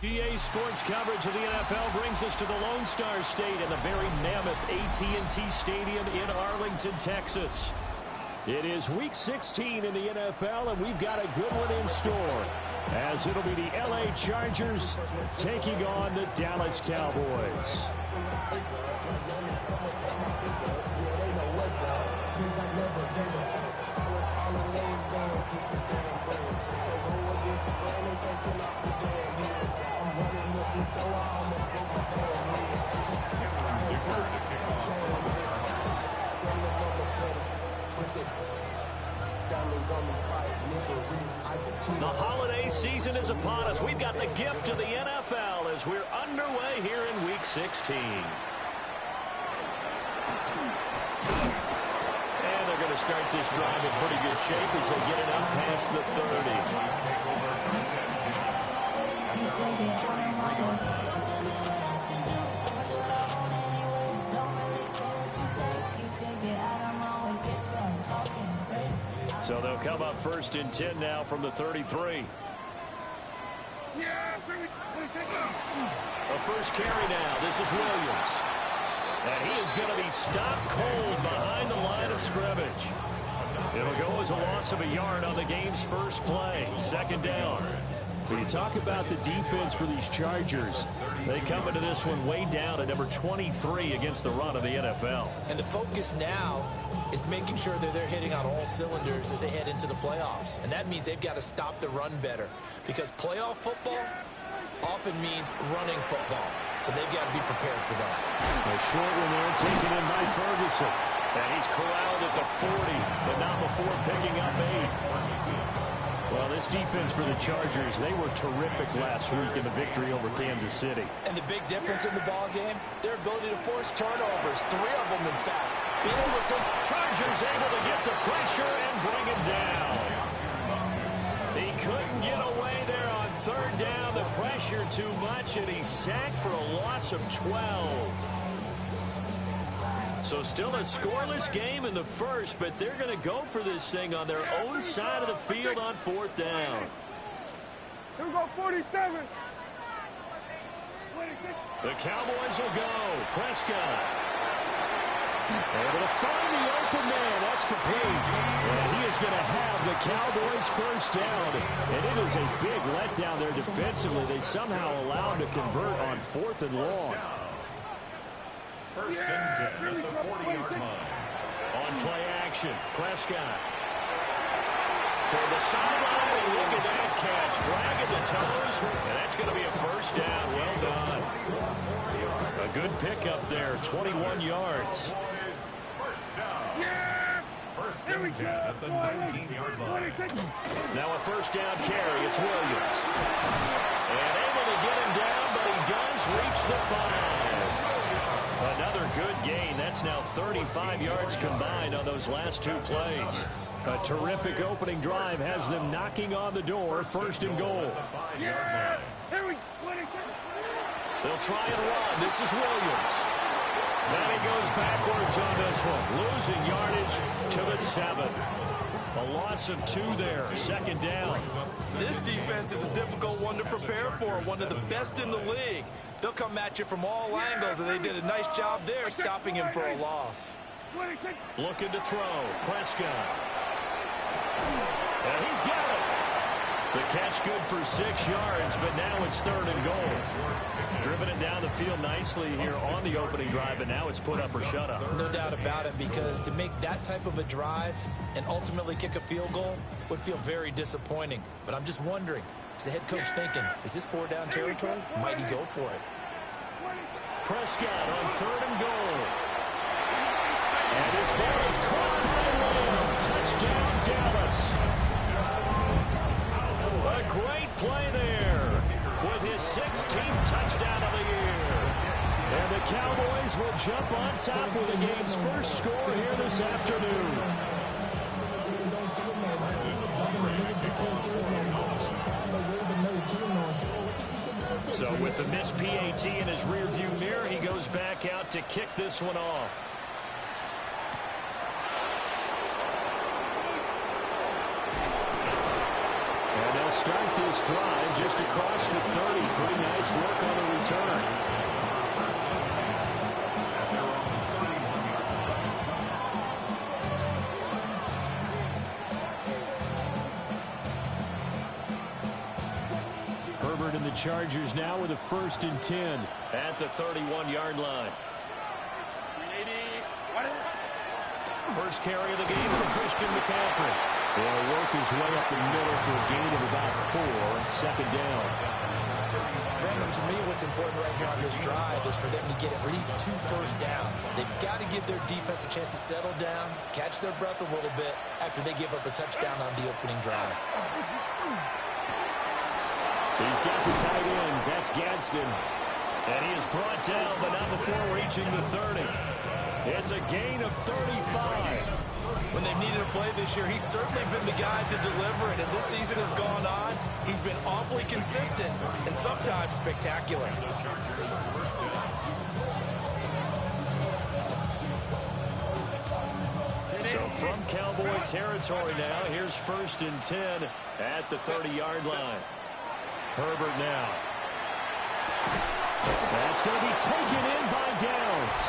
EA Sports coverage of the NFL brings us to the Lone Star State in the very mammoth AT&T Stadium in Arlington, Texas. It is Week 16 in the NFL, and we've got a good one in store, as it'll be the LA Chargers taking on the Dallas Cowboys. The holiday season is upon us. We've got the gift of the NFL as we're underway here in Week 16. And they're going to start this drive in pretty good shape as they get it up past the 30. So they'll come up first and 10 now from the 33. A first carry now. This is Williams. And he is going to be stopped cold behind the line of scrimmage. It'll go as a loss of a yard on the game's first play. Second down. When you talk about the defense for these Chargers, they come into this one way down at number 23 against the run of the NFL. And the focus now is making sure that they're hitting on all cylinders as they head into the playoffs. And that means they've got to stop the run better, because playoff football often means running football. So they've got to be prepared for that. A short one there taken in by Ferguson. And he's corralled at the 40, but not before picking up 8. Well, this defense for the Chargers, they were terrific last week in the victory over Kansas City. And the big difference in the ball game, their ability to force turnovers, 3 of them, in fact. Being able to Chargers able to get the pressure and bring him down. He couldn't get away there on third down. The pressure too much, and he's sacked for a loss of 12. So still a scoreless game in the first, but they're going to go for this thing on their own side of the field on fourth down. Here we go, 47. The Cowboys will go. Prescott. Able to find the open man. That's complete. And he is going to have the Cowboys first down. And it is a big letdown there defensively. They somehow allow him to convert on fourth and long. First and 10 at the 40-yard line. On play action, Prescott. Toward the sideline, and look at that catch. Dragging the toes, and that's going to be a first down. Well done. A good pickup there, 21 yards. First down. First and 10 at the 19-yard line. Now a first down carry. It's Williams. And able to get him down, but he does reach the 5. Another good gain. That's now 35 yards combined on those last 2 plays. A terrific opening drive has them knocking on the door. First and goal. They'll try and run. This is Williams. Then he goes backwards on this one. Losing yardage to the 7. A loss of 2 there. Second down. This defense is a difficult one to prepare for. One of the best in the league. They'll come at you from all angles, and they did a nice job there stopping him for a loss. Looking to throw. Prescott. And he's got it. The catch good for 6 yards, but now it's third and goal. Driven it down the field nicely here on the opening drive, and now it's put up or shut up. No doubt about it, because to make that type of a drive and ultimately kick a field goal would feel very disappointing. But I'm just wondering, is the head coach thinking, is this 4-down territory? Might he go for it? Prescott on third and goal. And his ball is caught by Lamb. Touchdown, Dallas. A great play there with his 16th touchdown of the year. And the Cowboys will jump on top with the game's first score here this afternoon. So with the missed PAT in his rearview mirror, he goes back out to kick this one off. And they'll start this drive just across the 30. Pretty nice nice work on the return. Herbert and the Chargers now with a 1st and 10 at the 31-yard line. First carry of the game for Christian McCaffrey. He'll work his way up the middle for a gain of about 4, 2nd down. Brandon, to me, what's important right here on this drive is for them to get at least 2 first downs. They've got to give their defense a chance to settle down, catch their breath a little bit after they give up a touchdown on the opening drive. He's got the tight end. That's Gadsden. And he is brought down, but not before reaching the 30. It's a gain of 35. When they've needed a play this year, he's certainly been the guy to deliver it. As this season has gone on, he's been awfully consistent and sometimes spectacular. So from Cowboy territory now, here's 1st and 10 at the 30-yard line. Herbert now. That's going to be taken in by Downs.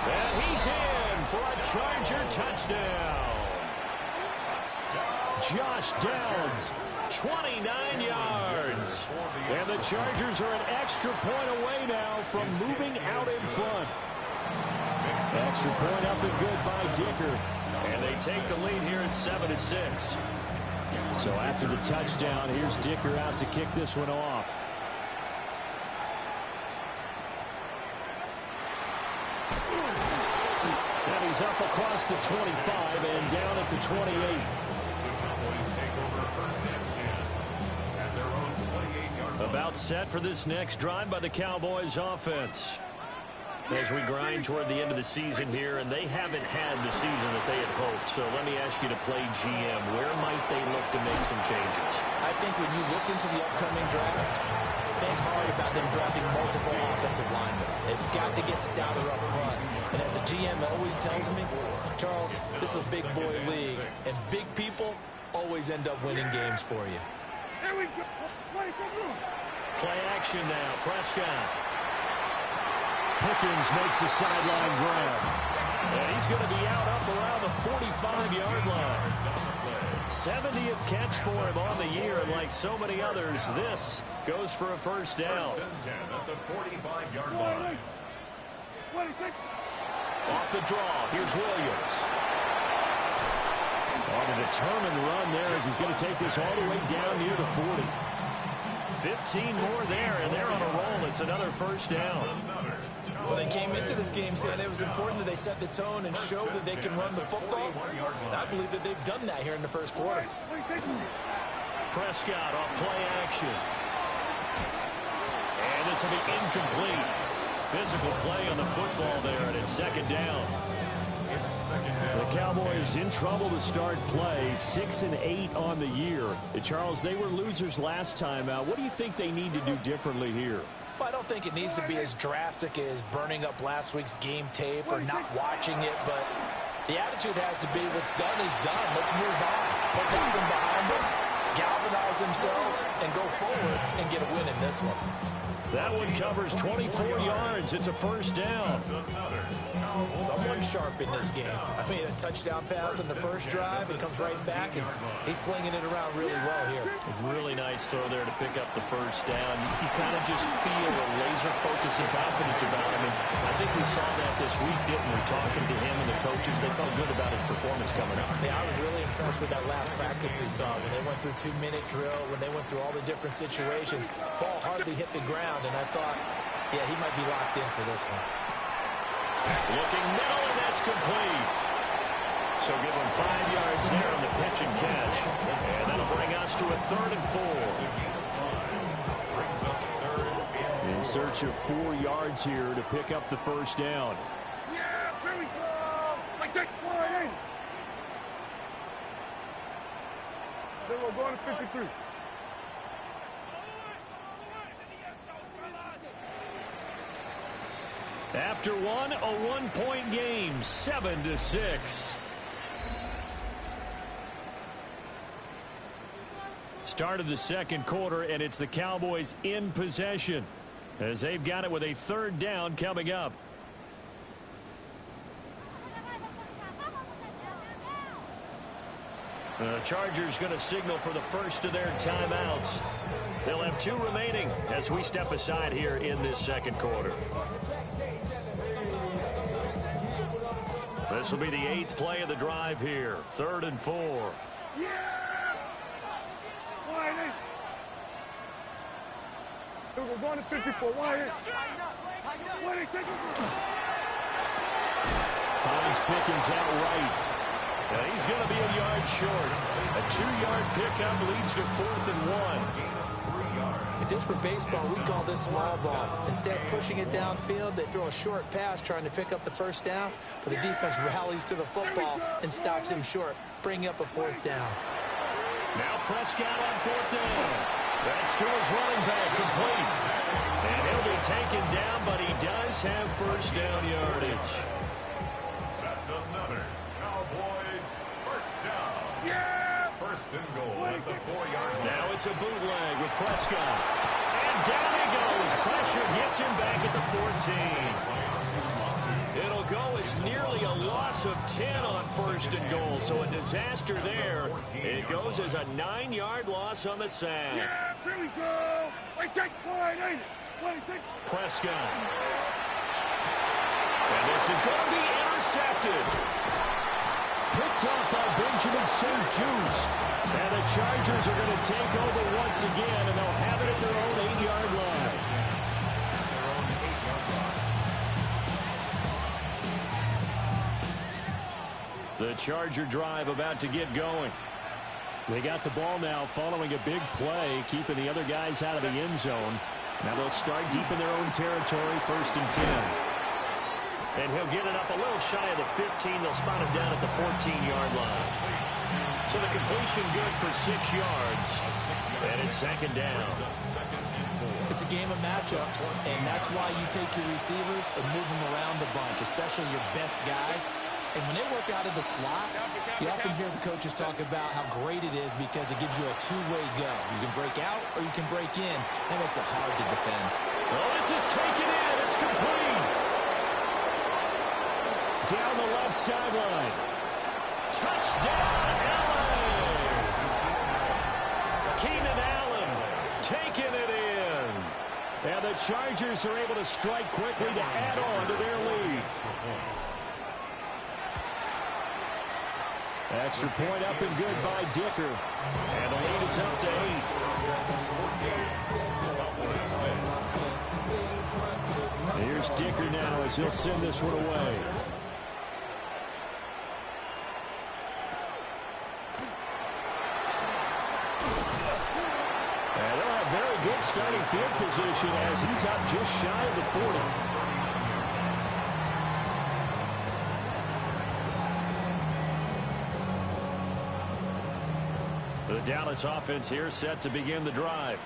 And he's in for a Charger touchdown. Josh Downs, 29 yards. And the Chargers are an extra point away now from moving out in front. Extra point up and good by Dicker. And they take the lead here at 7-6. So after the touchdown, here's Dicker out to kick this one off. And he's up across the 25 and down at the 28. About set for this next drive by the Cowboys offense. As we grind toward the end of the season here, and they haven't had the season that they had hoped. So let me ask you to play GM. Where might they look to make some changes? I think when you look into the upcoming draft, think hard about them drafting multiple offensive linemen. They've got to get stouter up front. And as a GM always tells me, Charles, this is a big boy league, and big people always end up winning games for you. Here we go. Play action now. Prescott. Pickens makes a sideline grab. And he's going to be out up around the 45-yard line. 70th catch for him on the year, and like so many others, this goes for a 1st down. At the 45-yard line. Off the draw, here's Williams. On a determined run there as he's going to take this all the way down near the 40. 15 more there, and they're on a roll. It's another 1st down. Well, they came into this game saying it was important that they set the tone and show that they can run the football. And I believe that they've done that here in the 1st quarter. Prescott off play action. And this will be incomplete. Physical play on the football there, and it's 2nd down. The Cowboys in trouble to start play, 6-8 on the year. Charles, they were losers last time out. What do you think they need to do differently here? Well, I don't think it needs to be as drastic as burning up last week's game tape or not watching it, but the attitude has to be what's done is done. Let's move on. Put that one behind them, galvanize themselves, and go forward and get a win in this one. That one covers 24 yards. It's a 1st down. Someone sharp in this game. I mean, a touchdown pass on the first drive. It comes right back, and he's flinging it around really well here. Really nice throw there to pick up the 1st down. You kind of just feel a laser focus and confidence about him. And I think we saw that this week, didn't we? Talking to him and the coaches, they felt good about his performance coming up. Yeah, I was really impressed with that last practice we saw when they went through 2-minute drill, when they went through all the different situations. Ball hardly hit the ground, and I thought, yeah, he might be locked in for this one. Looking middle, and that's complete. So give him 5 yards there on the pitch and catch. And that'll bring us to a 3rd and 4. In search of 4 yards here to pick up the 1st down. Yeah, here we go. Like that one in. Then we're going to 53. After one, a 1-point game, 7-6. Start of the 2nd quarter, and it's the Cowboys in possession. as they've got it with a third down coming up. The Chargers going to signal for the first of their timeouts. They'll have 2 remaining as we step aside here in this second quarter. This will be the 8th play of the drive here. 3rd and 4. Yeah! Wide eight. We're going to 54. Wide eight. Wide eight, take it. Finds Pickens out right. And he's going to be a yard short. A 2-yard pickup leads to 4th and 1. Just for baseball, we call this small ball. Instead of pushing it downfield, they throw a short pass trying to pick up the first down, but the defense rallies to the football and stops him short, bringing up a 4th down. Now Prescott on 4th down. That's to his running back, complete. And he'll be taken down, but he does have first down yardage. That's another Cowboys first down. Yeah! First and goal at the 4-yard line. Now it's a bootleg with Prescott. And down he goes. Pressure gets him back at the 14. It'll go as nearly a loss of 10 on first and goal. So a disaster there. It goes as a 9-yard loss on the sack. Yeah, here we go. Wait, take wide eight. Wait, take. Prescott. And this is going to be intercepted. Picked off by Benjamin St-Juste. And the Chargers are going to take over once again, and they'll have it at their own 8-yard line. The Charger drive about to get going. They got the ball now following a big play, keeping the other guys out of the end zone. Now they'll start deep in their own territory, 1st and 10. And he'll get it up a little shy of the 15. They'll spot him down at the 14-yard line. So the completion good for 6 yards. And it's 2nd down. It's a game of matchups, and that's why you take your receivers and move them around a bunch, especially your best guys. And when they work out of the slot, you often hear the coaches talk about how great it is because it gives you a 2-way go. You can break out or you can break in. That makes it hard to defend. Oh, this is taken in. It's complete. Down the left sideline. Touchdown, Allen! Keenan Allen taking it in. And the Chargers are able to strike quickly to add on to their lead. Extra point up and good by Dicker. And the lead is up to 8. Here's Dicker now as he'll send this one away. And they'll have very good starting field position as he's up just shy of the 40. The Dallas offense here set to begin the drive.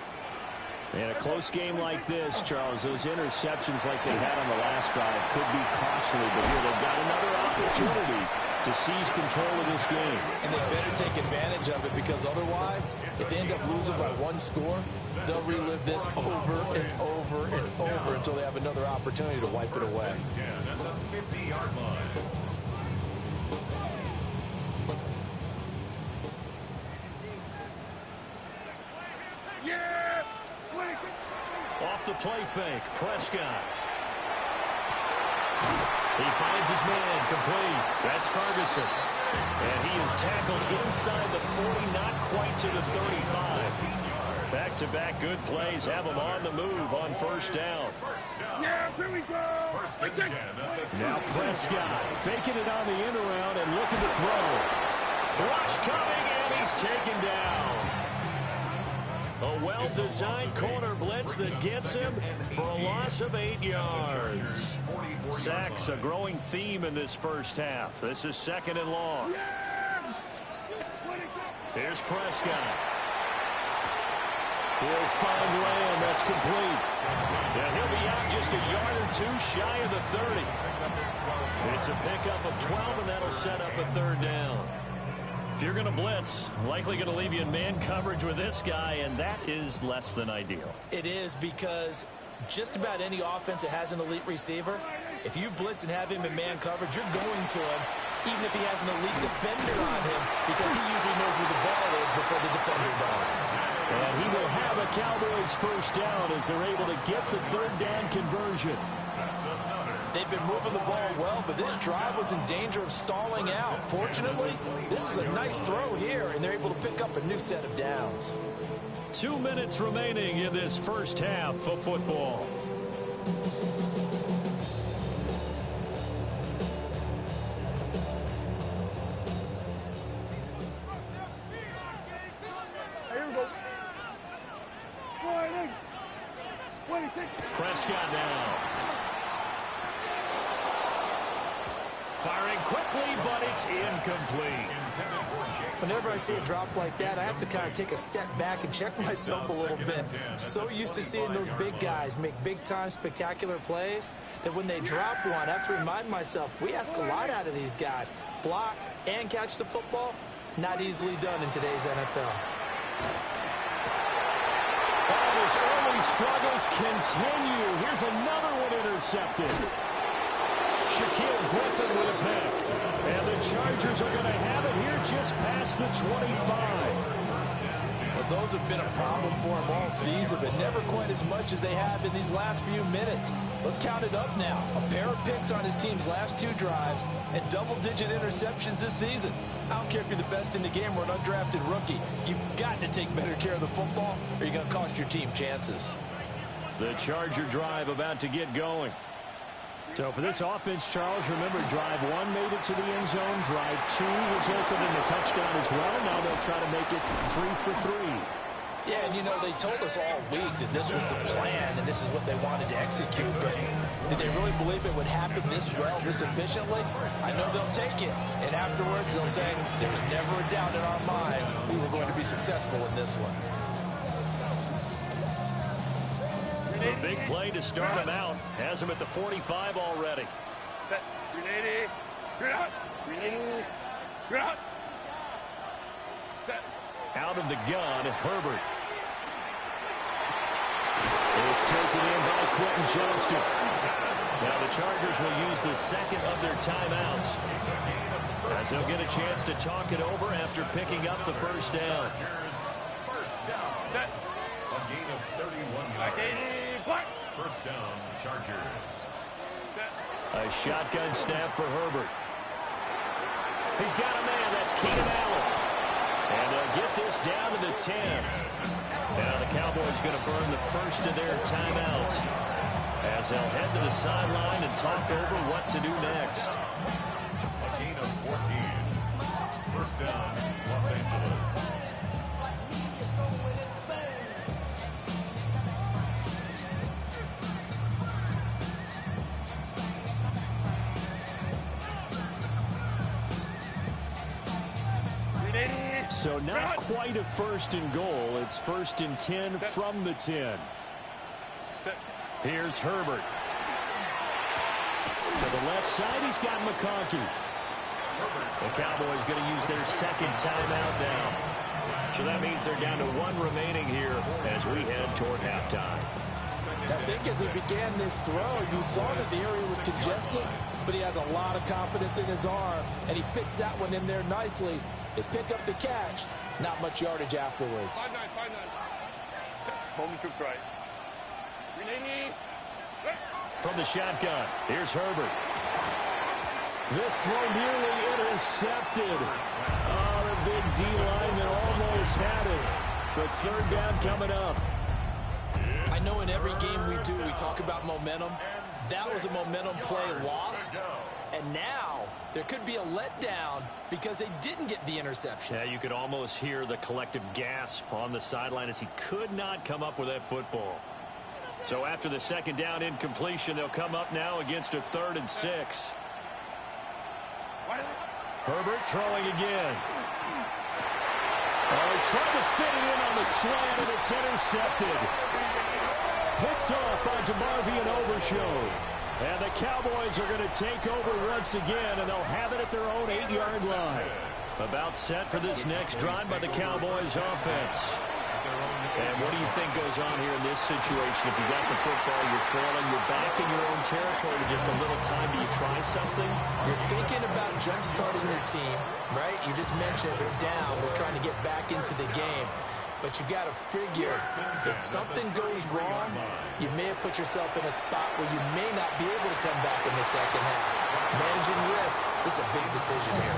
In a close game like this, Charles, those interceptions like they had on the last drive could be costly, but here they've got another opportunity to seize control of this game. And they better take advantage of it because otherwise, if they end up losing by 1 score, they'll relive this over and over and over until they have another opportunity to wipe it away. At the 50-yard line. Yeah! Wait, Off the play fake, Prescott. He finds his man, complete. That's Ferguson. And he is tackled inside the 40, not quite to the 35. Back-to-back good plays have him on the move on first down. yeah, here we go. Wait, take. Now Prescott faking it on the end around and looking to throw. Rush coming, and he's taken down. A well-designed corner blitz that gets him for a loss of 8 yards. Sacks a growing theme in this first half. This is 2nd and long. Here's Prescott. He'll find Lamb. That's complete. And he'll be out just a yard or 2 shy of the 30. It's a pickup of 12, and that'll set up a 3rd down. If you're going to blitz, likely going to leave you in man coverage with this guy, and that is less than ideal. It is because Just about any offense that has an elite receiver, if you blitz and have him in man coverage, you're going to him, even if he has an elite defender on him, because he usually knows where the ball is before the defender does. And he will have a Cowboys first down as they're able to get the third down conversion. They've been moving the ball well, but this drive was in danger of stalling out. Fortunately, this is a nice throw here, and they're able to pick up a new set of downs. 2 minutes remaining in this first half of football. Prescott now. Firing quickly, but it's incomplete. Whenever I see a drop like that, I have to kind of take a step back and check myself a little bit. So used to seeing those big guys make big-time spectacular plays that when they drop one, I have to remind myself, we ask a lot out of these guys. Block and catch the football, not easily done in today's NFL. And his early struggles continue. Here's another one intercepted. Shaquille Griffin with a pick. And the Chargers are going to have it here just past the 25. Well, those have been a problem for him all season, but never quite as much as they have in these last few minutes. Let's count it up now. A pair of picks on his team's last 2 drives and double-digit interceptions this season. I don't care if you're the best in the game or an undrafted rookie. You've got to take better care of the football or you're going to cost your team chances. The Charger drive about to get going. So for this offense, Charles, remember, drive 1 made it to the end zone. Drive 2 resulted in a touchdown as well. Now they'll try to make it 3 for 3. Yeah, and you know, they told us all week that this was the plan and this is what they wanted to execute. But did they really believe it would happen this well, this efficiently? I know they'll take it. And afterwards, they'll say, there was never a doubt in our minds we were going to be successful in this one. A big play to start him out. Has him at the 45 already. Set. Ready. You're out. Ready. You're out. Set. Out of the gun, Herbert. It's taken in by Quentin Johnston. Now the Chargers will use the second of their timeouts, as they'll get a chance to talk it over after picking up the first down. Set. A gain of 31 yards. First down, Chargers. A shotgun snap for Herbert. He's got a man. That's Keenan Allen. And they'll get this down to the 10. Now the Cowboys going to burn the first of their timeouts, as they'll head to the sideline and talk over what to do next. A gain of 14. First down, Los Angeles. So not quite a first and goal. It's first and 10 from the 10. Here's Herbert. To the left side, he's got McConkey. The Cowboys going to use their second timeout now. So that means they're down to 1 remaining here as we head toward halftime. I think as he began this throw, you saw that the area was congested, but he has a lot of confidence in his arm, and he fits that one in there nicely. They pick up the catch, not much yardage afterwards. 5-9. Home troops right. From the shotgun, here's Herbert. This throw nearly intercepted. Oh, the big D lineman almost had it. But third down coming up. I know in every game we do, we talk about momentum. That was a momentum play lost. And now there could be a letdown because they didn't get the interception. Yeah, you could almost hear the collective gasp on the sideline as he could not come up with that football. So after the second down incompletion, they'll come up now against a 3rd and 6. Herbert throwing again. Oh, he tried to fit it in on the slant, and it's intercepted. Picked off by DeMarvion Overshow. And the Cowboys are going to take over once again, and they'll have it at their own 8-yard line. About set for this next drive by the Cowboys offense. And what do you think goes on here in this situation? If you got the football, you're trailing, you're back in your own territory with just a little time. Do you try something? You're thinking about jump-starting your team, right? You just mentioned they're down. They're trying to get back into the game. But you got to figure if something goes wrong, you may have put yourself in a spot where you may not be able to come back in the second half. Managing risk, this is a big decision here.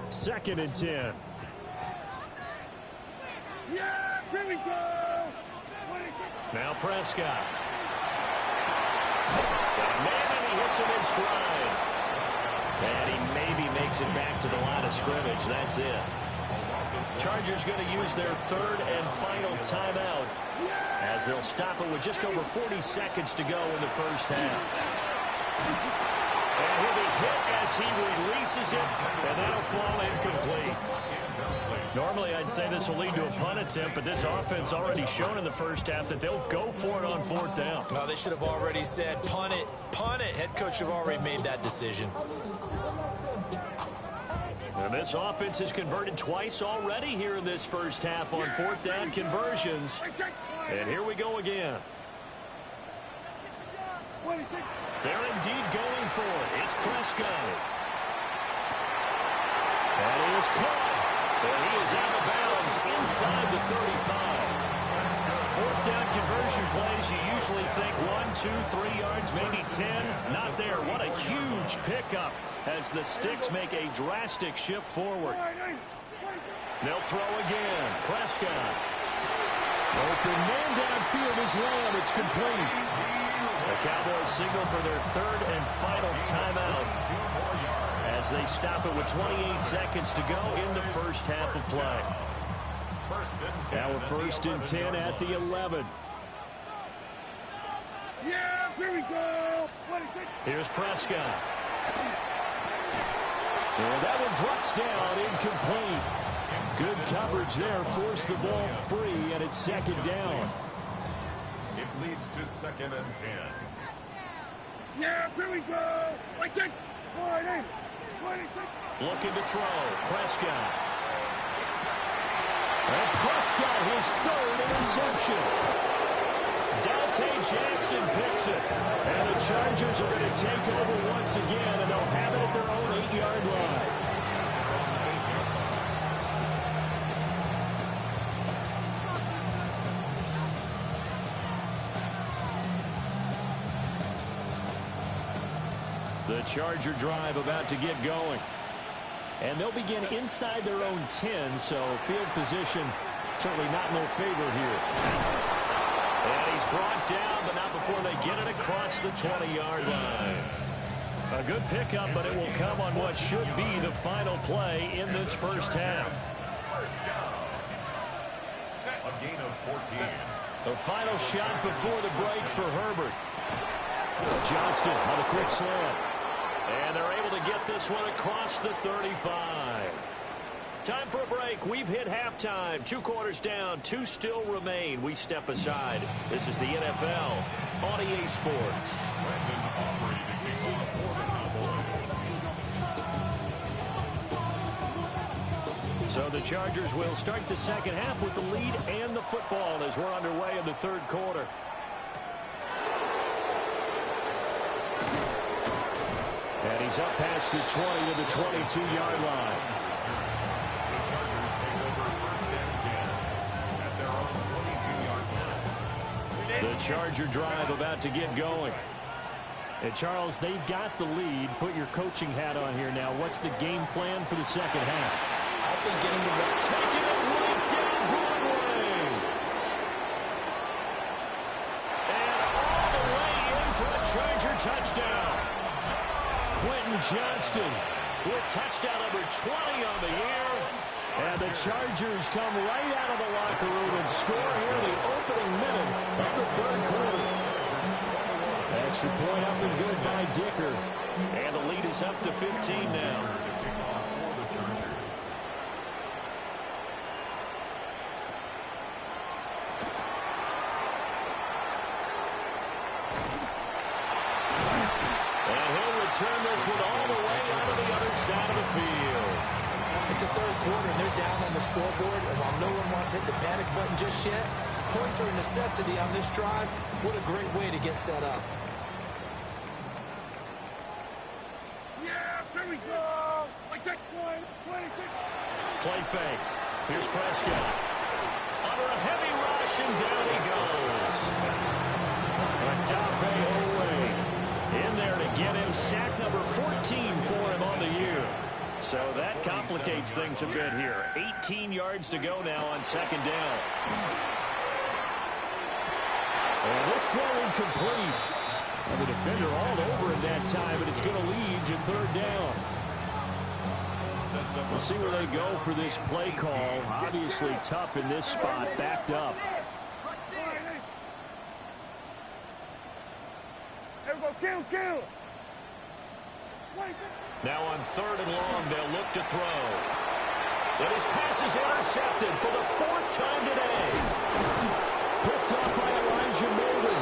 Second and 10. Yeah, here we go. Now Prescott. Got a man, and he hits him in stride. And he maybe makes it back to the line of scrimmage. That's it. Chargers going to use their third and final timeout as they'll stop it with just over 40 seconds to go in the first half. And he'll be hit as he releases it, and that'll fall incomplete. Normally, I'd say this will lead to a punt attempt, but this offense already shown in the first half that they'll go for it on fourth down. Well, they should have already said, punt it, punt it. Head coach have already made that decision. And this offense has converted twice already here in this first half on fourth down conversions. And here we go again. They're indeed going for it. It's Prescott. And he is caught. And he is out of bounds inside the 35. Fourth down conversion plays, you usually think 1, 2, 3 yards, maybe 10. Not there. What a huge pickup as the Sticks make a drastic shift forward. They'll throw again. Prescott. Open man downfield is Lamb. It's complete. The Cowboys signal for their third and final timeout as they stop it with 28 seconds to go in the first half of play. Now we're first and 10 at the 11. Yeah, here we go. Here's Prescott. And that one drops down, incomplete. Good coverage there, forced the ball free, and it's second down. It leads to second and 10. Yeah, here we go. Looking to throw. Prescott. And Prescott, his third interception. Dante Jackson picks it. And the Chargers are going to take over once again, and they'll have it at their own 8-yard line. The Charger drive about to get going. And they'll begin inside their own 10, so field position certainly not in their favor here. And he's brought down, but not before they get it across the 20-yard line. A good pickup, but it will come on what should be the final play in this first half. A gain of 14. The final shot before the break for Herbert. Johnston on a quick slant. And they're able to get this one across the 35. Time for a break. We've hit halftime. 2 quarters down. 2 still remain. We step aside. This is the NFL on EA Sports. So the Chargers will start the second half with the lead and the football as we're underway in the third quarter. And he's up past the 20 to the 22-yard line. The Chargers take over first and 10 at their own 22-yard line. The Charger drive about to get going. And Charles, they've got the lead. Put your coaching hat on here now. What's the game plan for the second half? I think getting the ball, Taking it right down Broadway. And all the way in for a Charger touchdown. Quentin Johnston with touchdown number 20 on the year. And the Chargers come right out of the locker room and score here in the opening minute of the third quarter. Extra point up and good by Dicker. And the lead is up to 15 now. Return this one all the way out of the other side of the field. It's the third quarter, and they're down on the scoreboard, and while no one wants to hit the panic button just yet, points are a necessity on this drive. What a great way to get set up. Yeah, here we go. Like that one. Play fake. Here's Prescott. Under a heavy rush, and down he goes. Odafe Oweh in there to get him. Sack number 14 for him on the year. So that complicates things a bit here. 18 yards to go now on second down. And this throw incomplete. And the defender all over him that time, but it's going to lead to third down. We'll see where they go for this play call. Obviously tough in this spot, backed up. There we go, kill. Now on third and long, they'll look to throw. But his pass is intercepted for the fourth time today. Picked up by Elijah Molden.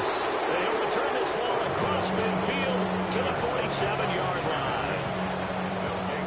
They'll return this ball across midfield to the 47-yard line.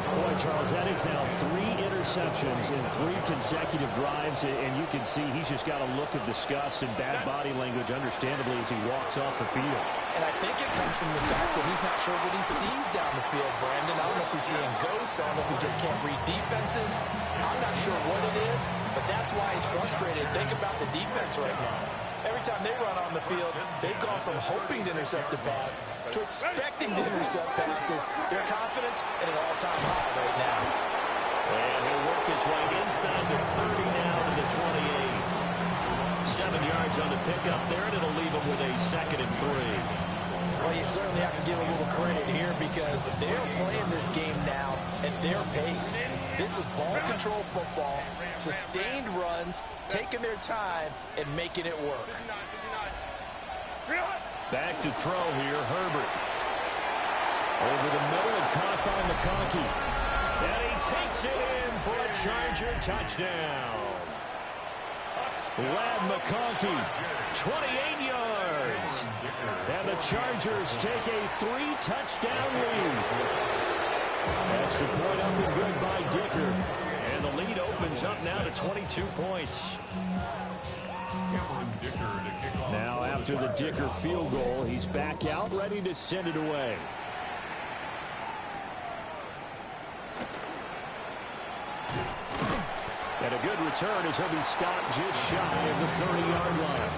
Boy, Charles, that is now 3 interceptions in 3 consecutive drives, and you can see he's just got a look of disgust and bad body language, understandably, as he walks off the field. And I think it comes from the fact that he's not sure what he sees down the field, Brandon. I don't know if he's seeing ghosts. I don't know if he just can't read defenses. I'm not sure what it is, but that's why he's frustrated. Think about the defense right now. Every time they run on the field, they've gone from hoping to intercept a pass to expecting to intercept passes. Their confidence at an all-time high right now. And he'll work his way inside the 30 now to the 28. 7 yards on the pickup there, and it'll leave him with a 2nd and 3. Well, you certainly have to give a little credit here because they're playing this game now at their pace. This is ball control football, sustained runs, taking their time, and making it work. Back to throw here, Herbert. Over the middle and caught by McConkey. And he takes it in for a Charger touchdown. Lad McConkey, 28 yards. And the Chargers take a 3-touchdown lead. Extra point up and good by Dicker. And the lead opens up now to 22 points. Now after the Dicker field goal, he's back out, ready to send it away. And a good return as he'll be stopped just shy of the 30-yard line.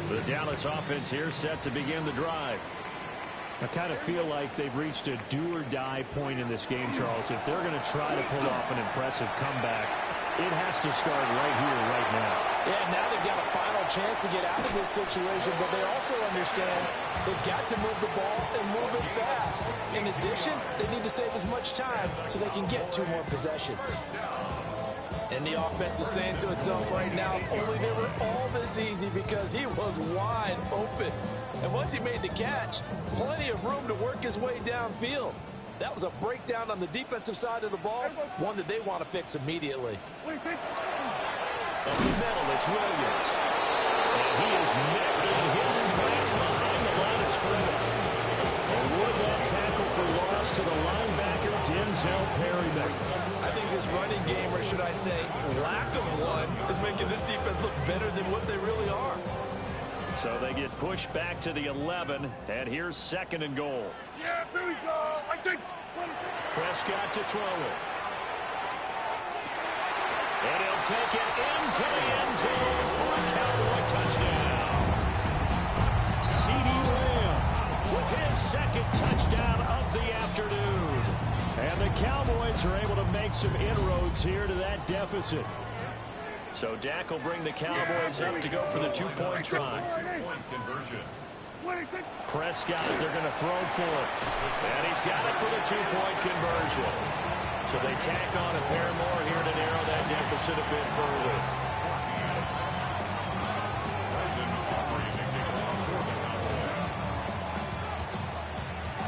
The Dallas offense here set to begin the drive. I kind of feel like they've reached a do-or-die point in this game, Charles. If they're going to try to pull off an impressive comeback, it has to start right here, right now. Yeah, now they've got a final chance to get out of this situation, but they also understand they've got to move the ball and move it fast. In addition, they need to save as much time so they can get 2 more possessions. And the offense is saying to itself right now, if only they were all this easy because he was wide open. And once he made the catch, plenty of room to work his way downfield. That was a breakdown on the defensive side of the ball, one that they want to fix immediately. Up the middle, it's Williams. And he is met in his tracks behind the line of scrimmage. Award that tackle for loss to the linebacker, Denzel Perryman. I think this running game, or should I say lack of one, is making this defense look better than what they really are. So they get pushed back to the 11, and here's 2nd and goal. Yeah, here we go. I think. Prescott to throw it. And he'll take it into the end zone for a Cowboy touchdown. CeeDee Lamb with his 2nd touchdown of the afternoon. And the Cowboys are able to make some inroads here to that deficit. So Dak will bring the Cowboys up to go for the 2-point try. Prescott, they're going to throw for it. And he's got it for the 2-point conversion. So they tack on a pair more here to narrow that deficit a bit further.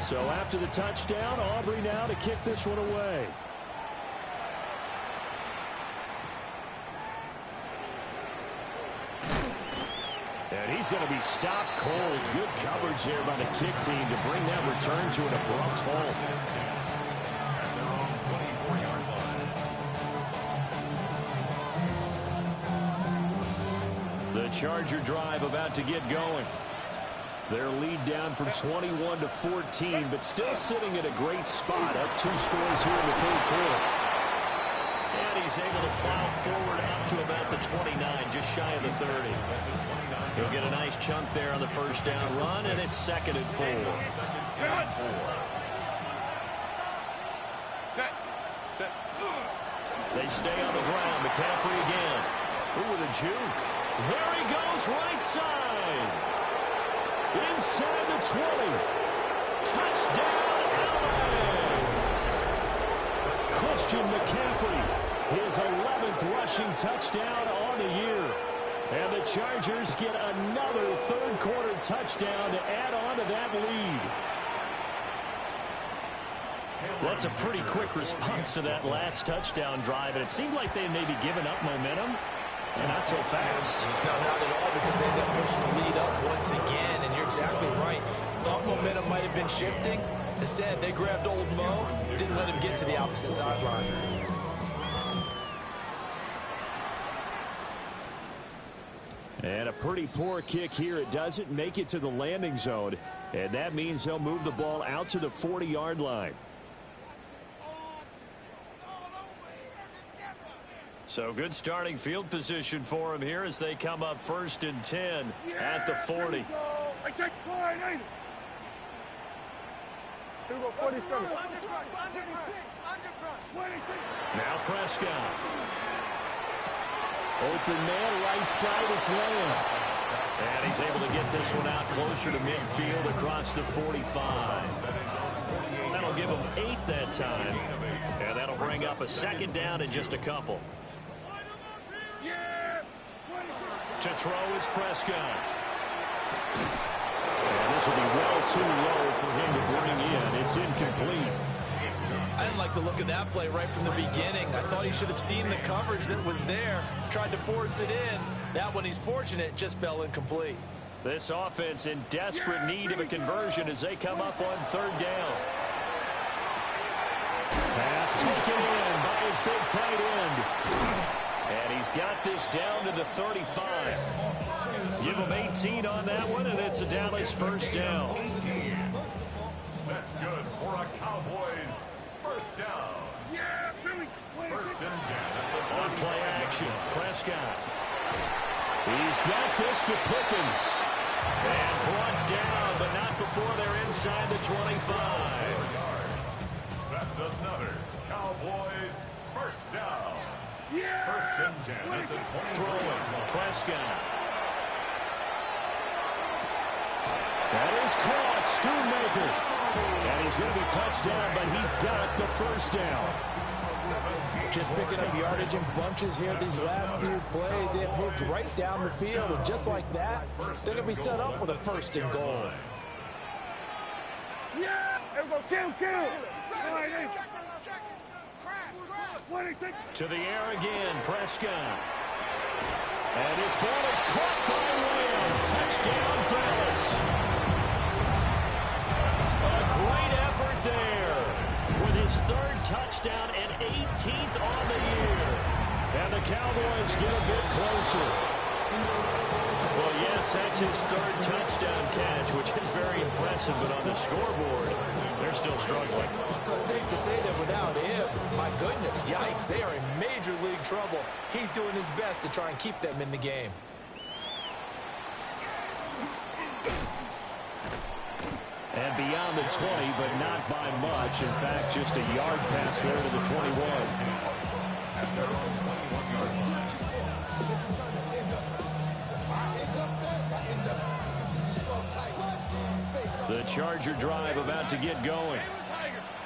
So after the touchdown, Aubrey now to kick this one away. And And he's going to be stopped cold. Good coverage there by the kick team to bring that return to an abrupt halt. At their own 24-yard line. The Charger drive about to get going. Their lead down from 21-14, but still sitting at a great spot. Up 2 scores here in the third quarter. And he's able to plow forward up to about the 29, just shy of the 30. He'll get a nice chunk there on the first down run, and it's 2nd and 4. They stay on the ground. McCaffrey again. Ooh, with a juke. There he goes, right side. Inside the 20. Touchdown, LA. Christian McCaffrey, his 11th rushing touchdown on the year. And the Chargers get another third-quarter touchdown to add on to that lead. That's a pretty quick response to that last touchdown drive, and it seemed like they may be giving up momentum. And not so fast. No, not at all, because they ended up pushing the lead up once again, and you're exactly right. Thought momentum might have been shifting. Instead, they grabbed old Mo, didn't let him get to the opposite sideline. And a pretty poor kick here. It doesn't make it to the landing zone, and that means they'll move the ball out to the 40-yard line. So good starting field position for him here as they come up 1st and 10 at the 40. I take point, ain't it? Here we go, 47. Now Prescott. Open man, right side, it's Lamb. And he's able to get this one out closer to midfield across the 45. That'll give him 8 that time. And that'll bring up a 2nd down in just a couple. To throw is Prescott. And this will be well too low for him to bring in. It's incomplete. I didn't like the look of that play right from the beginning. I thought he should have seen the coverage that was there, tried to force it in. That one, he's fortunate, just fell incomplete. This offense in desperate need of a conversion as they come up on 3rd down. Pass taken in by his big tight end. And he's got this down to the 35. Give him 18 on that one, and it's a Dallas 1st down. 18. That's good for a Cowboys 1st down. Yeah, Billy. 1st and 10 at the On play action, Prescott. He's got this to Pickens. And brought down, but not before they're inside the 25. That's another Cowboys 1st down. Yeah. 1st and 10 at the 20. Throwing, Prescott. That is caught, Schoonmaker. And he's going to be touched down, but he's got the 1st down. Just picking up yardage in bunches here these last few plays. They've moved right down the field, and just like that, they're going to be set up with a 1st and goal. Yeah. Here we go, kill. To the air again, Prescott. And his ball is caught by Lamb. Touchdown, Dallas. A great effort there with his 3rd touchdown and 18th on the year. And the Cowboys get a bit closer. Well, yes, that's his 3rd touchdown catch, which is very impressive, but on the scoreboard, they're still struggling. So safe to say that without him, my goodness, yikes, they are in major league trouble. He's doing his best to try and keep them in the game. And beyond the 20, but not by much. In fact, just a yard pass there to the 21. The Charger drive about to get going.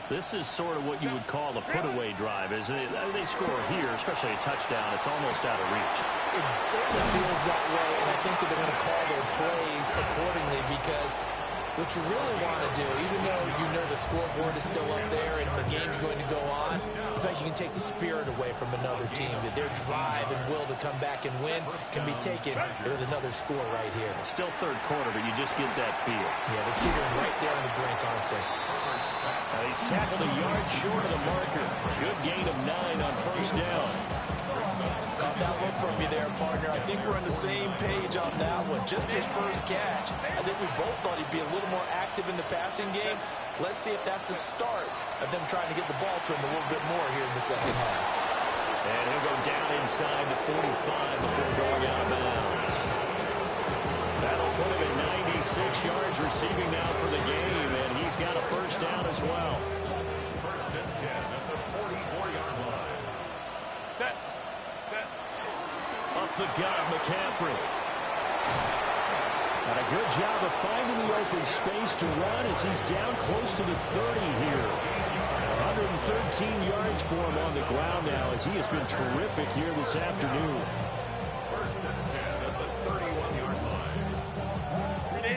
This is sort of what you would call a put-away drive, isn't it? They score here, especially a touchdown. It's almost out of reach. It certainly feels that way, and I think that they're going to call their plays accordingly, because what you really want to do, even though you know the scoreboard is still up there and the game's going to go on, in fact, you can take the spirit away from another team. That their drive and will to come back and win can be taken with another score right here. Still third quarter, but you just get that feel. Yeah, they're teetering right there on the brink, aren't they? He's tackled a yard short of the marker. Good gain of 9 on first down. Caught that look from you there, partner. I think we're on the same page on that one. Just his first catch. I think we both thought he'd be a little more active in the passing game. Let's see if that's the start of them trying to get the ball to him a little bit more here in the second half. And he'll go down inside the 45 before going out of bounds. That'll put him at 96 yards receiving now for the game, and he's got a first down as well. First and 10 at the 44-yard line. Set. Up the gut, McCaffrey. And a good job of finding the open space to run as he's down close to the 30 here. 113 yards for him on the ground now as he has been terrific here this afternoon. First and 10 at the 31-yard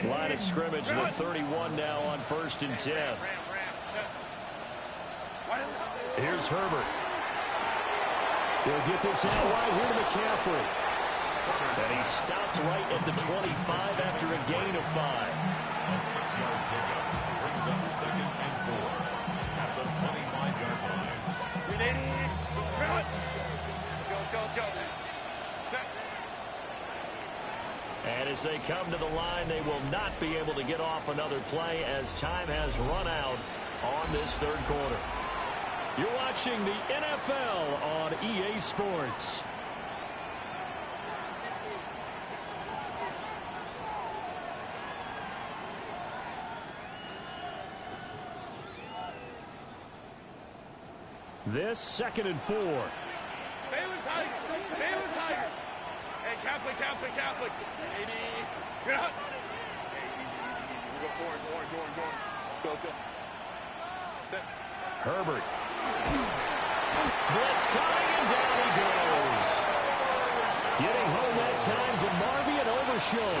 line. Line of scrimmage, the 31 now on first and 10. Here's Herbert. He'll get this out wide here to McCaffrey. And he stopped right at the 25 after a gain of 5. A 6-yard pickup brings up second and 4 at the 25-yard line. Go. Set. And as they come to the line, they will not be able to get off another play as time has run out on this third quarter. You're watching the NFL on EA Sports. This 2nd and 4. Baylor Tiger. Hey, Catholic. Baby. Get up. We go forward. Go. Set. Herbert. Blitz coming, and down he goes. Getting home that time to Marby and Overshow.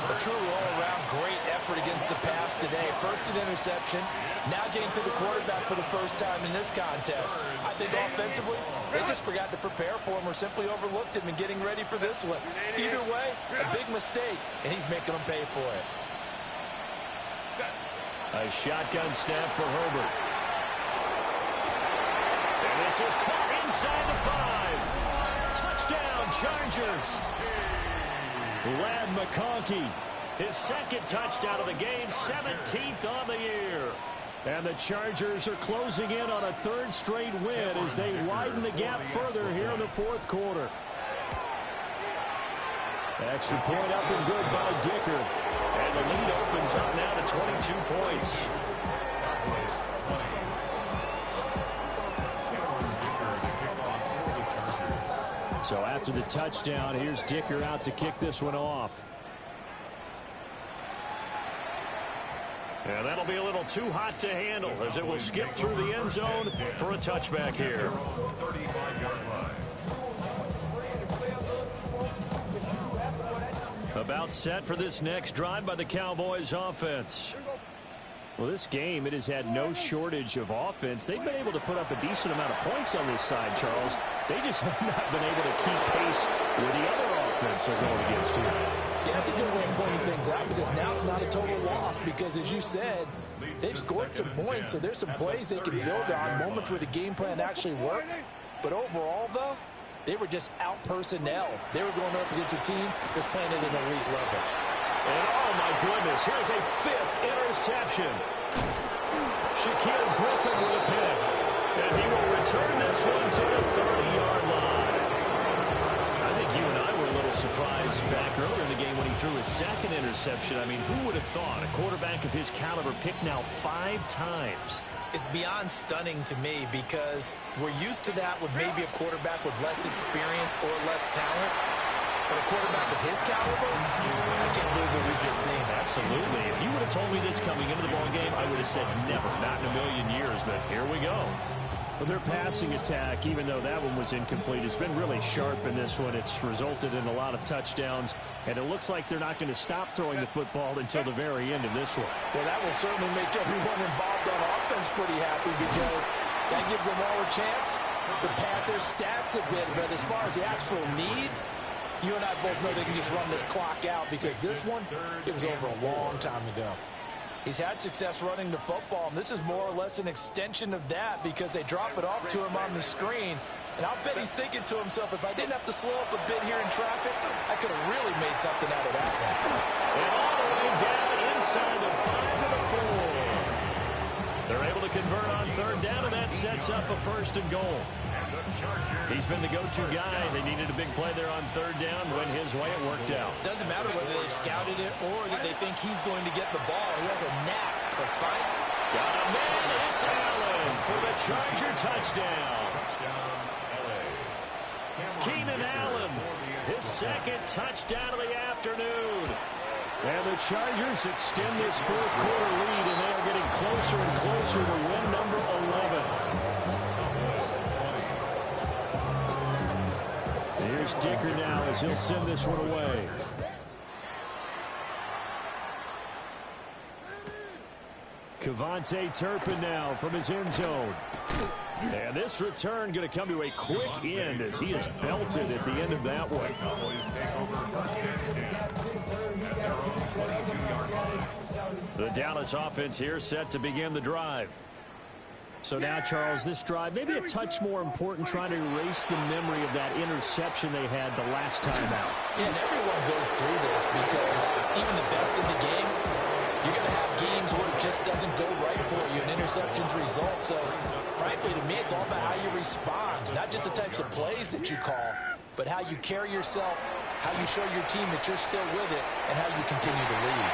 A truly all-around great effort against the pass today. First an interception, now getting to the quarterback for the first time in this contest. I think offensively, they just forgot to prepare for him or simply overlooked him in getting ready for this one. Either way, a big mistake, and he's making them pay for it. A shotgun snap for Herbert. And this is caught inside the 5. Touchdown, Chargers. Lad McConkey, his second touchdown of the game, 17th on the year. And the Chargers are closing in on a third straight win as they widen the gap further here in the fourth quarter. Extra point up and good by Dicker. And the lead opens up now to 22 points. So after the touchdown, here's Dicker out to kick this one off. And that'll be a little too hot to handle as it will skip through the end zone for a touchback here. 35-yard line. About set for this next drive by the Cowboys offense. Well, this game, it has had no shortage of offense. They've been able to put up a decent amount of points on this side, Charles. They just have not been able to keep pace with the other offense they're going against here. Yeah, that's a good way of pointing things out because now it's not a total loss because, as you said, they've scored some points, so there's some plays they can build on, moments where the game plan actually worked. But overall, though, they were just out-personnel. They were going up against a team that's playing at an elite level. And, oh, my goodness, here's a 5th interception. Shaquille Griffin with a pick. And he will return this one to the 30-yard line. I think you and I were a little surprised back earlier in the game when he threw his 2nd interception. I mean, who would have thought a quarterback of his caliber picked now 5 times? It's beyond stunning to me because we're used to that with maybe a quarterback with less experience or less talent. But a quarterback of his caliber, I can't believe what we've just seen. Absolutely. If you would have told me this coming into the ballgame, I would have said never, not in a million years. But here we go. Well, their passing attack, even though that one was incomplete, has been really sharp in this one. It's resulted in a lot of touchdowns, and it looks like they're not going to stop throwing the football until the very end of this one. Well, that will certainly make everyone involved on offense pretty happy because That gives them all a chance to pad their stats a bit. But as far as the actual need, you and I both know they can just run this clock out because this one, it was over a long time ago. He's had success running the football, and this is more or less an extension of that because they drop it off to him on the screen. And I'll bet he's thinking to himself, if I didn't have to slow up a bit here in traffic, I could have really made something out of that one. And all the way down inside the 5 to the 4. They're able to convert on third down, and that sets up a first and goal. He's been the go-to guy. They needed a big play there on third down. Went his way. It worked out. Doesn't matter whether they scouted it or that they think he's going to get the ball. He has a knack for finding. Got a man. It's Allen for the Charger touchdown. Keenan Allen, his second touchdown of the afternoon. And the Chargers extend this fourth quarter lead, and they are getting closer and closer to win number 11. Here's Dicker now as he'll send this one away. Kevontae Turpin now from his end zone. And this return going to come to a quick end as he is belted at the end of that one. Cowboys take over first and 10 at their own 22-yard line. The Dallas offense here set to begin the drive. So now, Charles, this drive maybe a touch more important, trying to erase the memory of that interception they had the last time out. Yeah, and everyone goes through this because even the best in the game, you're going to have games where it just doesn't go right for you, and interceptions result. So, frankly, to me, it's all about how you respond, not just the types of plays that you call, but how you carry yourself, how you show your team that you're still with it, and how you continue to lead.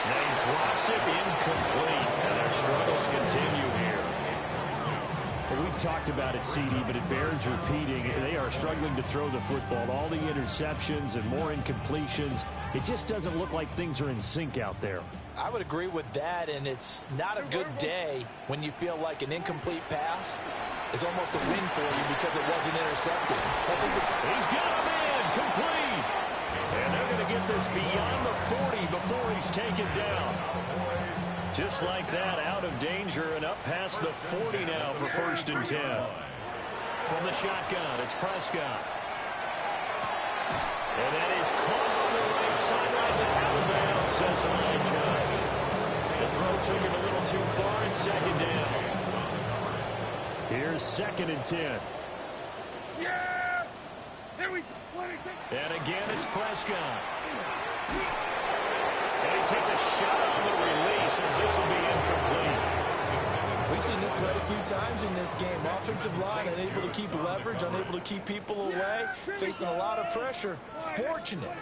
Now he drops it incomplete, and their struggles continue here. Well, we've talked about it, CD, but it bears repeating. They are struggling to throw the football. All the interceptions and more incompletions. It just doesn't look like things are in sync out there. I would agree with that, and it's not a good day when you feel like an incomplete pass is almost a win for you because it wasn't intercepted. He's got a man complete. And they're going to get this beyond the 40 before he's taken down. Just like that, out of danger and up past the 40 now for first and 10. From the shotgun, it's Prescott. And that is caught on the right sideline and out of bounds, says the line judge. The throw took him a little too far and second down. Here's second and 10. Yeah! Here we go. And again, it's Prescott. And he takes a shot on the release as this will be incomplete. We've seen this quite a few times in this game. Offensive line unable to keep leverage, unable to keep people away, facing a lot of pressure. Fortunate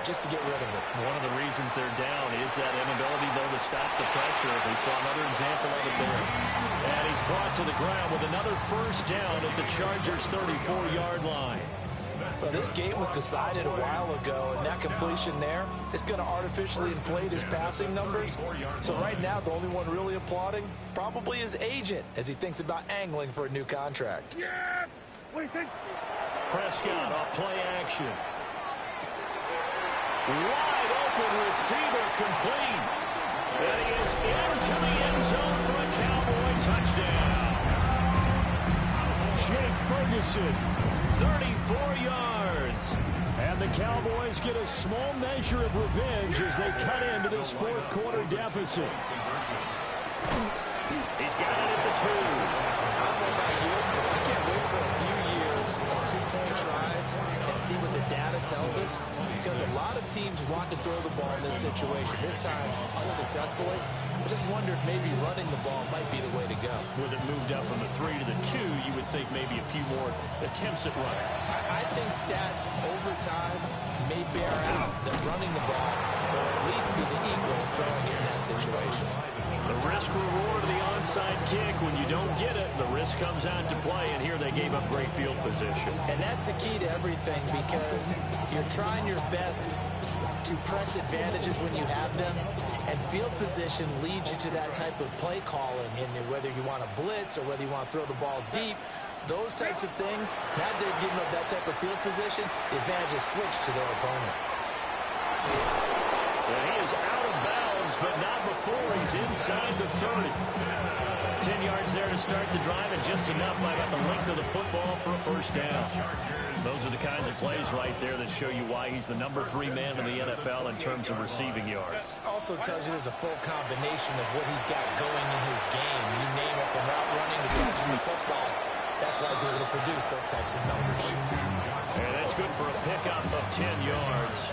just to get rid of it. One of the reasons they're down is that inability, though, to stop the pressure. We saw another example of it there. And he's brought to the ground with another first down at the Chargers' 34-yard line. Well, this game was decided a while ago, and that completion there is going to artificially inflate his passing numbers. So right now, the only one really applauding probably his agent as he thinks about angling for a new contract. Yeah! What do you think? Prescott off play action. Wide open receiver complete. And he is into the end zone for a Cowboy touchdown. Jake Ferguson, 34 yards. And the Cowboys get a small measure of revenge as they cut into this fourth quarter deficit. He's got it at the 2. I don't know about you, I can't wait for a few years of two-point tries and see what the data tells us, because a lot of teams want to throw the ball in this situation, this time unsuccessfully. I just wonder if maybe running the ball might be the way to go. With it moved up from the 3 to the 2, you would think maybe a few more attempts at running. I think stats over time may bear out that running the ball will at least be the equal of throwing it in that situation. The risk-reward of the onside kick, when you don't get it, the risk comes out to play, and here they gave up great field position. And that's the key to everything, because you're trying your best to press advantages when you have them, and field position leads you to that type of play calling, and whether you want to blitz or whether you want to throw the ball deep, those types of things, now they're giving up that type of field position, the advantage is switched to their opponent. And he is out of bounds, but not before he's inside the 30. 10 yards there to start the drive, and just enough by about the length of the football for a first down. Those are the kinds of plays right there that show you why he's the #3 man in the NFL in terms of receiving yards. Also tells you there's a full combination of what he's got going in his game. You name it, from route running to catching the football. That's why he's able to produce those types of numbers. And that's good for a pickup of 10 yards.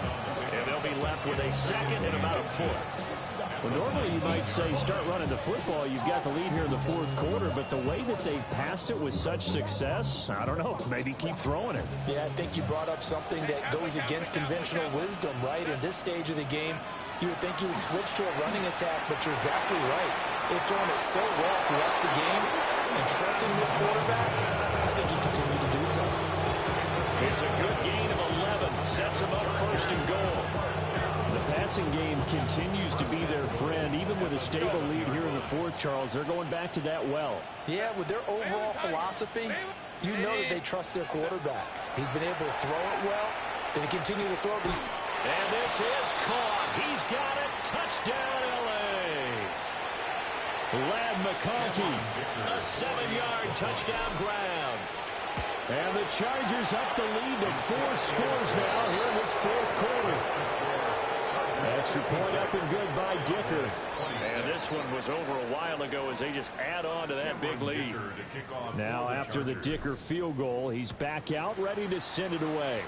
And they'll be left with a second and about a foot. Well, normally you might say start running the football. You've got the lead here in the fourth quarter, but the way that they've passed it with such success, I don't know, maybe keep throwing it. Yeah, I think you brought up something that goes against conventional wisdom, right? In this stage of the game, you would think you would switch to a running attack, but you're exactly right. They've thrown it so well throughout the game, and trusting this quarterback, I think he continued to do so. It's a good gain of 11. Sets him up first and goal. The passing game continues to be their friend. Even with a stable lead here in the fourth, Charles, they're going back to that well. Yeah, with their overall philosophy, you know that they trust their quarterback. He's been able to throw it well. They continue to throw these. And this is caught. He's got it. Touchdown, L.A. Lad McConkey. A 7-yard touchdown grab. And the Chargers up the lead to 4 scores now here in this fourth quarter. Extra point up and good by Dicker. And this one was over a while ago as they just add on to that big lead. Now after the Dicker field goal, he's back out ready to send it away.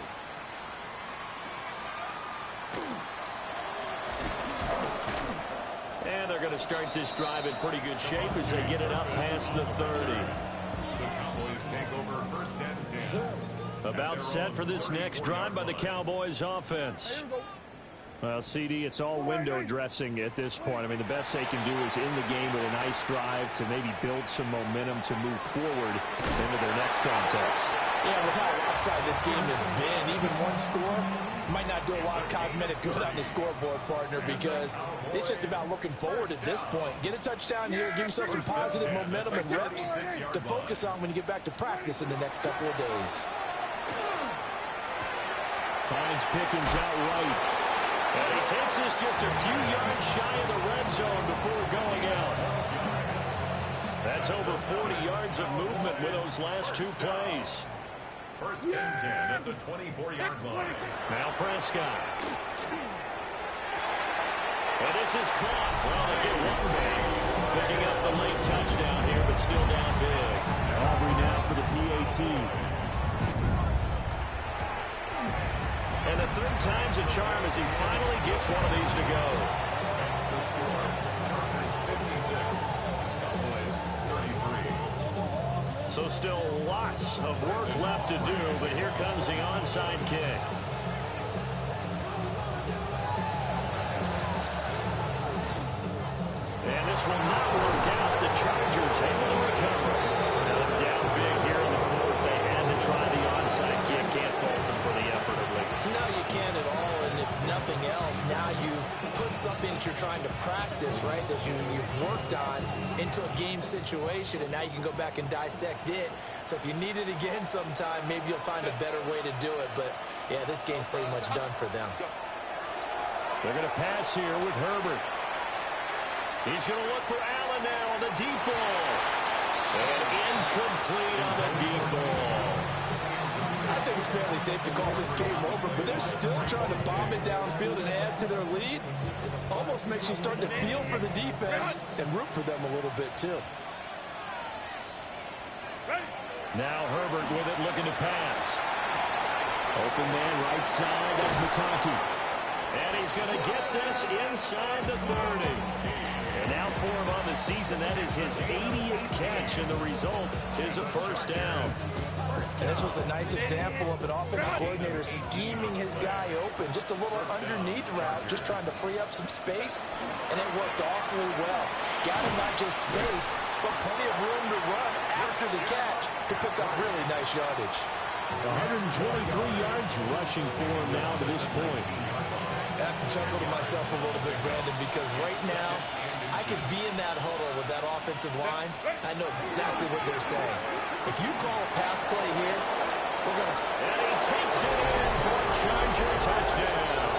And they're going to start this drive in pretty good shape as they get it up past the 30. The Cowboys take over first and 10. About set for this next drive by the Cowboys offense. Well, CD, it's all window dressing at this point. I mean, the best they can do is in the game with a nice drive to maybe build some momentum to move forward into their next contest. Yeah, with how lopsided this game has been, even one score might not do a lot of cosmetic good on the scoreboard, partner, because it's just about looking forward at this point. Get a touchdown here, give yourself some positive momentum and reps to focus on when you get back to practice in the next couple of days. Finds Pickens out right. And he takes this just a few yards shy of the red zone before going out. That's over 40 yards of movement with those last 2 plays. First and 10 at the 24-yard line. Now Prescott. And this is caught. Well, they get one back. Picking up the late touchdown here, but still down big. Aubrey now for the PAT. And the third time's a charm as he finally gets one of these to go. That's the score. Chargers 56. Cowboys 33. So still lots of work left to do, but here comes the onside kick. And this will not work out. The Chargers able to recover. Now down big here in the fourth. They had to try the onside kick. Can't fault them for the effort at least. No, you can't at all, and if nothing else, now you've put something that you're trying to practice, right, that you've worked on into a game situation, and now you can go back and dissect it. So if you need it again sometime, maybe you'll find a better way to do it. But, yeah, this game's pretty much done for them. They're going to pass here with Herbert. He's going to look for Allen now on the deep ball. And incomplete on the deep ball. I think it's fairly safe to call this game over, but they're still trying to bomb it downfield and add to their lead. Almost makes you start to feel for the defense and root for them a little bit, too. Now Herbert with it, looking to pass. Open man right side, that's McConkey. And he's going to get this inside the 30. And now for him on the season, that is his 80th catch, and the result is a first down. And this was a nice example of an offensive coordinator scheming his guy open. Just a little underneath route, just trying to free up some space, and it worked awfully well. Got him not just space, but plenty of room to run after the catch to pick up really nice yardage. 123 yards rushing for him now to this point. I have to chuckle to myself a little bit, Brandon, because right now I could be in that huddle with that offensive line. I know exactly what they're saying. If you call a pass play here, we're going to... And he takes it in for a Charger touchdown.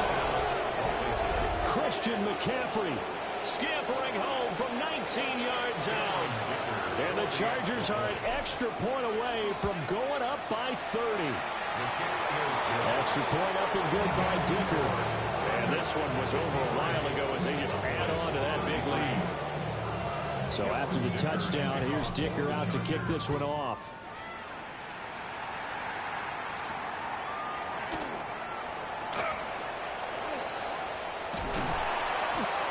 Christian McCaffrey scampering home from 19 yards out. And the Chargers are an extra point away from going up by 30. Extra point up and good by Dicker. And this one was over a while ago as they just add on to that big lead. So after the touchdown, here's Dicker out to kick this one off.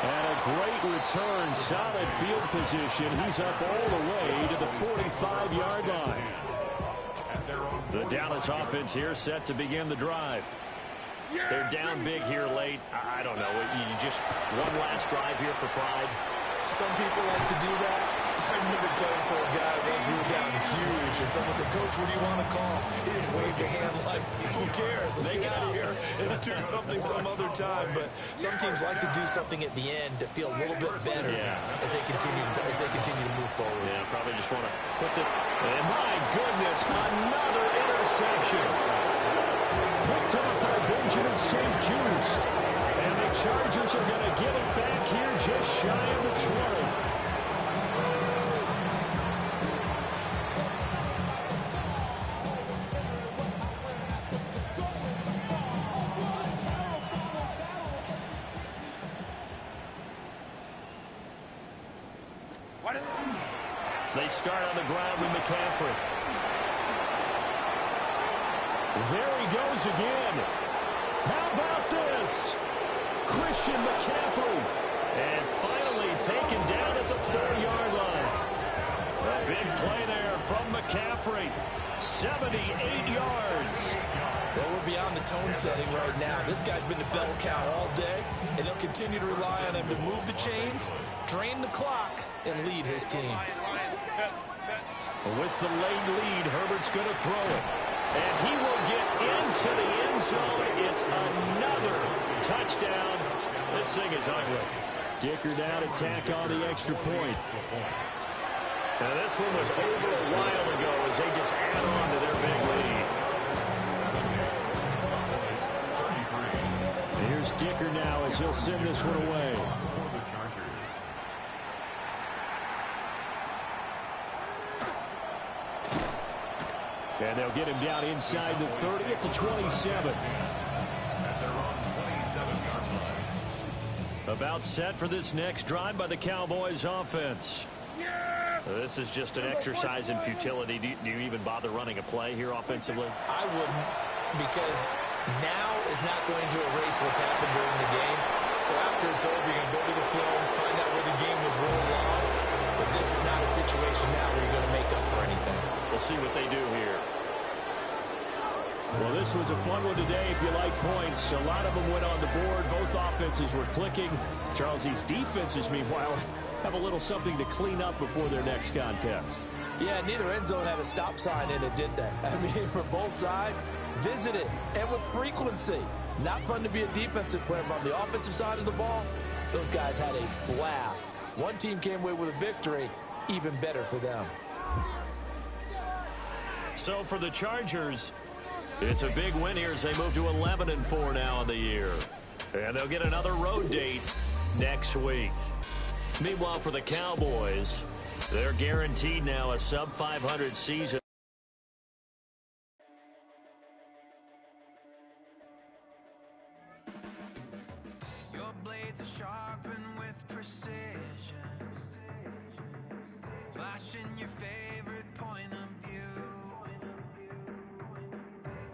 And a great return, solid field position. He's up all the way to the 45-yard line. The Dallas offense here set to begin the drive. They're down big here late. I don't know. You just one last drive here for pride. Some people like to do that. I remember playing for a guy once we were down huge, and someone said, "Coach, what do you want to call?" He just waved a hand like, "Who cares? Let's get out of here and do something some other time." But some teams like to do something at the end to feel a little bit better as they continue to move forward. Yeah, probably just want to put the. And my goodness, another interception. Picked up by Benjamin St. Juice. And the Chargers are going to get it back here just shy of the 20. They start on the ground with McCaffrey. There he goes again. How about this? Christian McCaffrey. And finally taken down at the 4-yard line. A big play there from McCaffrey. 78 yards. Well, we're beyond the tone setting right now. This guy's been the bell cow all day, and he'll continue to rely on him to move the chains, drain the clock, and lead his team. With the late lead, Herbert's going to throw it. And he will get into the end zone. It's another touchdown. This thing is ugly. Dicker down to tack on the extra point. Now this one was over a while ago as they just add on to their big lead. Here's Dicker now as he'll send this one away. And they'll get him down inside the 30 at the 27. At their own 27-yard line. About set for this next drive by the Cowboys offense. This is just an exercise in futility. Do you even bother running a play here offensively? I wouldn't, because now is not going to erase what's happened during the game. So after it's over, you're going to go to the film, find out where the game was really lost. But this is not a situation now where you're going to make up for anything. We'll see what they do here. Well, this was a fun one today if you like points. A lot of them went on the board. Both offenses were clicking. Charles, these defenses, meanwhile, have a little something to clean up before their next contest. Yeah, neither end zone had a stop sign in it, did they? I mean, for both sides, visit it, and with frequency. Not fun to be a defensive player, but on the offensive side of the ball, those guys had a blast. One team came away with a victory, even better for them. So for the Chargers, it's a big win here as they move to 11-4 now in the year. And they'll get another road date next week. Meanwhile, for the Cowboys, they're guaranteed now a sub-500 season. Your blades are sharpened with precision, flashing your favorite point of view.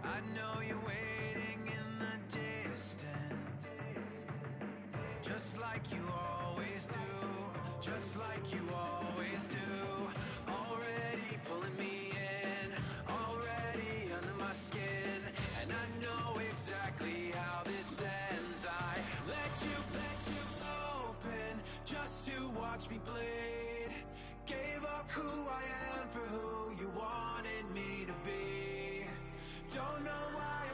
I know you're waiting in the distance, just like you always do, just like you always do. Already pulling me in, already under my skin, and I know exactly how this ends. I let you open just to watch me bleed. Gave up who I am for who you wanted me to be. Don't know why